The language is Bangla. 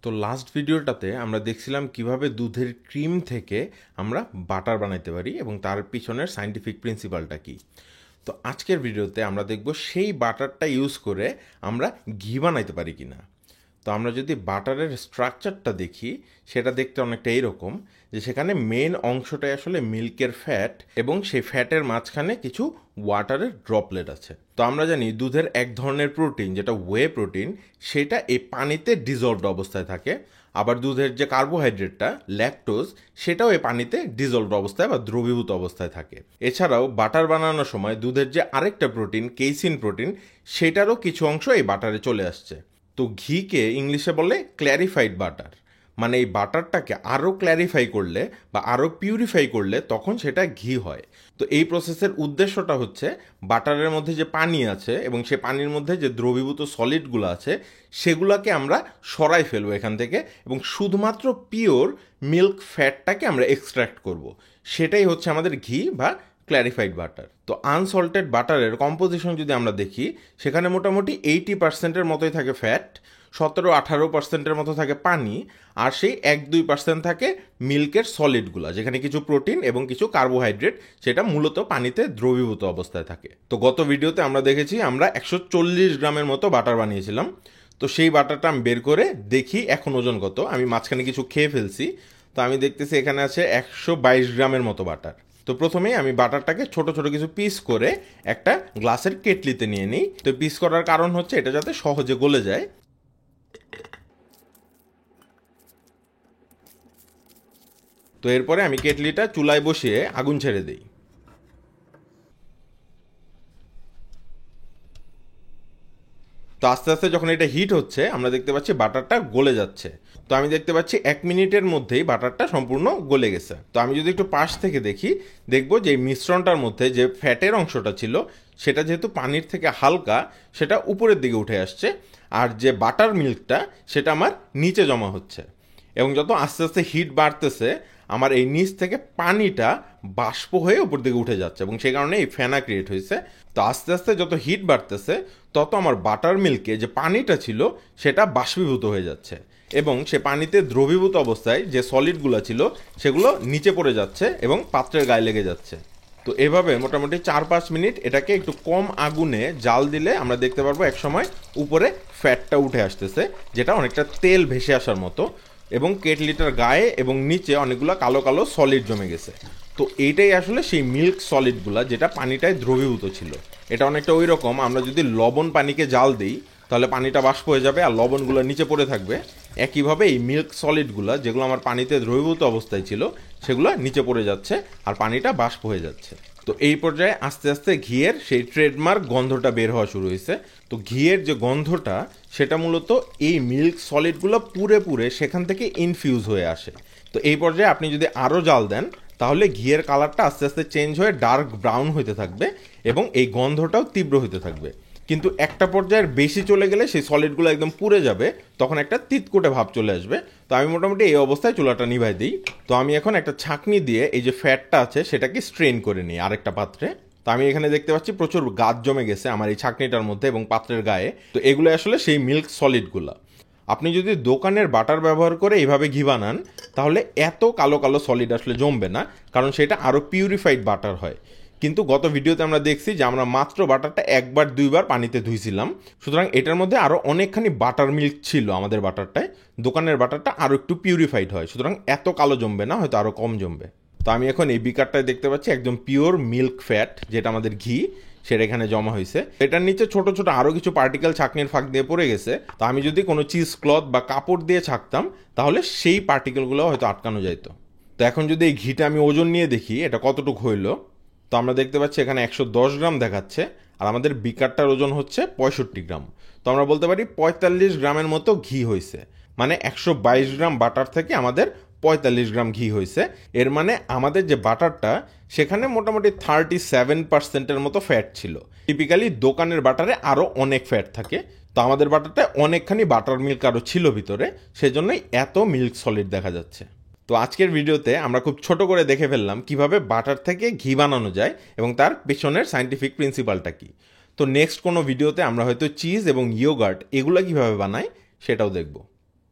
তো লাস্ট ভিডিওটাতে আমরা দেখছিলাম কিভাবে দুধের ক্রিম থেকে আমরা বাটার বানাইতে পারি এবং তার পিছনের সায়েন্টিফিক প্রিন্সিপালটা কি। তো আজকের ভিডিওতে আমরা দেখব সেই বাটারটা ইউজ করে আমরা ঘি বানাইতে পারি কিনা। তো আমরা যদি বাটারের স্ট্রাকচারটা দেখি সেটা দেখতে অনেকটা এইরকম, যে সেখানে মেন অংশটাই আসলে মিল্কের ফ্যাট এবং সেই ফ্যাটের মাঝখানে কিছু ওয়াটারের ড্রপলেট আছে। তো আমরা জানি দুধের এক ধরনের প্রোটিন যেটা ওয়ে প্রোটিন, সেটা এই পানিতে ডিজলভড অবস্থায় থাকে। আবার দুধের যে কার্বোহাইড্রেটটা ল্যাকটোজ, সেটাও এই পানিতে ডিজলভড অবস্থায় বা দ্রবীভূত অবস্থায় থাকে। এছাড়াও বাটার বানানোর সময় দুধের যে আরেকটা প্রোটিন কেইসিন প্রোটিন, সেটারও কিছু অংশ এই বাটারে চলে আসছে। তো ঘিকে ইংলিশে বলে ক্ল্যারিফাইড বাটার, মানে এই বাটারটাকে আরও ক্ল্যারিফাই করলে বা আরও পিউরিফাই করলে তখন সেটা ঘি হয়। তো এই প্রসেসের উদ্দেশ্যটা হচ্ছে বাটারের মধ্যে যে পানি আছে এবং সে পানির মধ্যে যে দ্রবীভূত সলিডগুলো আছে সেগুলোকে আমরা সরাই ফেলবো এখান থেকে এবং শুধুমাত্র পিওর মিল্ক ফ্যাটটাকে আমরা এক্সট্র্যাক্ট করব। সেটাই হচ্ছে আমাদের ঘি বা ক্ল্যারিফাইড বাটার। তো আনসল্টেড বাটারের কম্পোজিশন যদি আমরা দেখি, সেখানে মোটামুটি 80%-এর মতোই থাকে ফ্যাট, 17-18% মতো থাকে পানি, আর সেই 1-2% থাকে মিল্কের সলিডগুলো, যেখানে কিছু প্রোটিন এবং কিছু কার্বোহাইড্রেট সেটা মূলত পানিতে দ্রবীভূত অবস্থায় থাকে। তো গত ভিডিওতে আমরা দেখেছি আমরা 140 গ্রামের মতো বাটার বানিয়েছিলাম। তো সেই বাটারটা আমি বের করে দেখি এখন ওজন কত। আমি মাঝখানে কিছু খেয়ে ফেলছি, তো আমি দেখতেছি এখানে আছে 122 গ্রামের মতো বাটার। তো প্রথমেই আমি বাটারটাকে ছোট ছোট কিছু পিস করে একটা গ্লাসের কেটলিতে নিয়ে নিই। তো পিস করার কারণ হচ্ছে এটা যাতে সহজে গলে যায়। তো এরপরে আমি কেটলিটা চুলায় বসিয়ে আগুন ছেড়ে দিই। তো আস্তে আস্তে যখন এটা হিট হচ্ছে আমরা দেখতে পাচ্ছি বাটারটা গলে যাচ্ছে। তো আমি দেখতে পাচ্ছি 1 মিনিটের মধ্যেই বাটারটা সম্পূর্ণ গলে গেছে। তো আমি যদি একটু পাশ থেকে দেখি, দেখবো যে মিশ্রণটার মধ্যে যে ফ্যাটের অংশটা ছিল সেটা যেহেতু পানির থেকে হালকা, সেটা উপরের দিকে উঠে আসছে, আর যে বাটার মিল্কটা সেটা আমার নিচে জমা হচ্ছে। এবং যত আস্তে আস্তে হিট বাড়তেছে আমার এই নিচ থেকে পানিটা বাষ্প হয়ে উপর দিকে উঠে যাচ্ছে এবং সেই কারণে এই ফেনা ক্রিয়েট হয়েছে। তো আস্তে আস্তে যত হিট বাড়তেছে তত আমার বাটার মিল্কে যে পানিটা ছিল সেটা বাষ্পীভূত হয়ে যাচ্ছে এবং সে পানিতে দ্রবীভূত অবস্থায় যে সলিডগুলো ছিল সেগুলো নিচে পড়ে যাচ্ছে এবং পাত্রের গায়ে লেগে যাচ্ছে। তো এভাবে মোটামুটি 4-5 মিনিট এটাকে একটু কম আগুনে জাল দিলে আমরা দেখতে পারবো একসময় উপরে ফ্যাটটা উঠে আসতেছে, যেটা অনেকটা তেল ভেসে আসার মতো, এবং কেটলিটার গায়ে এবং নিচে অনেকগুলো কালো কালো সলিড জমে গেছে। তো এইটাই আসলে সেই মিল্ক সলিডগুলা যেটা পানিটায় দ্রবীভূত ছিল। এটা অনেকটা ওই রকম, আমরা যদি লবণ পানিকে জাল দিই তাহলে পানিটা বাষ্প হয়ে যাবে আর লবণগুলো নিচে পড়ে থাকবে। একইভাবে এই মিল্ক সলিডগুলো যেগুলো আমার পানিতে দ্রবীভূত অবস্থায় ছিল সেগুলো নিচে পড়ে যাচ্ছে আর পানিটা বাষ্প হয়ে যাচ্ছে। তো এই পর্যায়ে আস্তে আস্তে ঘিয়ের সেই ট্রেডমার্ক গন্ধটা বের হওয়া শুরু হয়েছে। তো ঘিয়ের যে গন্ধটা সেটা মূলত এই মিল্ক সলিডগুলো পুরে পুরে সেখান থেকে ইনফিউজ হয়ে আসে। তো এই পর্যায়ে আপনি যদি আরও জাল দেন তাহলে ঘিয়ের কালারটা আস্তে আস্তে চেঞ্জ হয়ে ডার্ক ব্রাউন হতে থাকবে এবং এই গন্ধটাও তীব্র হতে থাকবে। কিন্তু একটা পর্যায়ের বেশি চলে গেলে সেই সলিডগুলো একদম পুড়ে যাবে, তখন একটা তিতকুটে ভাব চলে আসবে। তো আমি মোটামুটি এই অবস্থায় চুলাটা নিভাই দিই। তো আমি এখন একটা ছাঁকনি দিয়ে এই যে ফ্যাটটা আছে সেটাকে স্ট্রেন করে নিই আরেকটা পাত্রে। তো আমি এখানে দেখতে পাচ্ছি প্রচুর গাছ জমে গেছে আমার এই ছাঁকনিটার মধ্যে এবং পাত্রের গায়ে। তো এগুলো আসলে সেই মিল্ক সলিডগুলো। আপনি যদি দোকানের বাটার ব্যবহার করে এইভাবে ঘি বানান তাহলে এত কালো কালো সলিড আসলে জমবে না, কারণ সেটা আরও পিউরিফাইড বাটার হয়। কিন্তু গত ভিডিওতে আমরা দেখছি যে আমরা মাত্র বাটারটা 1-2বার পানিতে ধুইছিলাম, সুতরাং এটার মধ্যে আরও অনেকখানি বাটার মিল্ক ছিল আমাদের বাটারটায়। দোকানের বাটারটা আরও একটু পিউরিফাইড হয়, সুতরাং এত কালো জমবে না, হয়তো আরও কম জমবে। তো আমি এখন এই বিকারটায় দেখতে পাচ্ছি একদম পিওর মিল্ক ফ্যাট, যেটা আমাদের ঘি, সেটা এখানে জমা হয়েছে। এটার নিচে ছোট ছোট আরও কিছু পার্টিকেল ছাঁকনির ফাঁক দিয়ে পড়ে গেছে। তো আমি যদি কোনো চিজ ক্লথ বা কাপড় দিয়ে ছাঁকতাম তাহলে সেই পার্টিকেলগুলো হয়তো আটকানো যেত। তো এখন যদি এই ঘিটা আমি ওজন নিয়ে দেখি এটা কতটুকু হইলো, তো আমরা দেখতে পাচ্ছি এখানে 110 গ্রাম দেখাচ্ছে আর আমাদের বিকারটার ওজন হচ্ছে 65 গ্রাম। তো আমরা বলতে পারি 45 গ্রামের মতো ঘি হয়েছে, মানে 122 গ্রাম বাটার থেকে আমাদের 45 গ্রাম ঘি হয়েছে। এর মানে আমাদের যে বাটারটা সেখানে মোটামুটি 37%-এর মতো ফ্যাট ছিল। টিপিক্যালি দোকানের বাটারে আরও অনেক ফ্যাট থাকে, তো আমাদের বাটারটা অনেকখানি বাটার মিল্ক আরও ছিল ভিতরে, সেজন্যই এত মিল্ক সলিড দেখা যাচ্ছে। তো আজকের ভিডিওতে আমরা খুব ছোট করে দেখে ফেললাম কিভাবে বাটার থেকে ঘি বানানো যায় এবং তার পেছনের সায়েন্টিফিক প্রিন্সিপালটা কি। তো নেক্সট কোনো ভিডিওতে আমরা হয়তো চিজ এবং ইয়োগার্ট এগুলো কিভাবে বানাই সেটাও দেখব।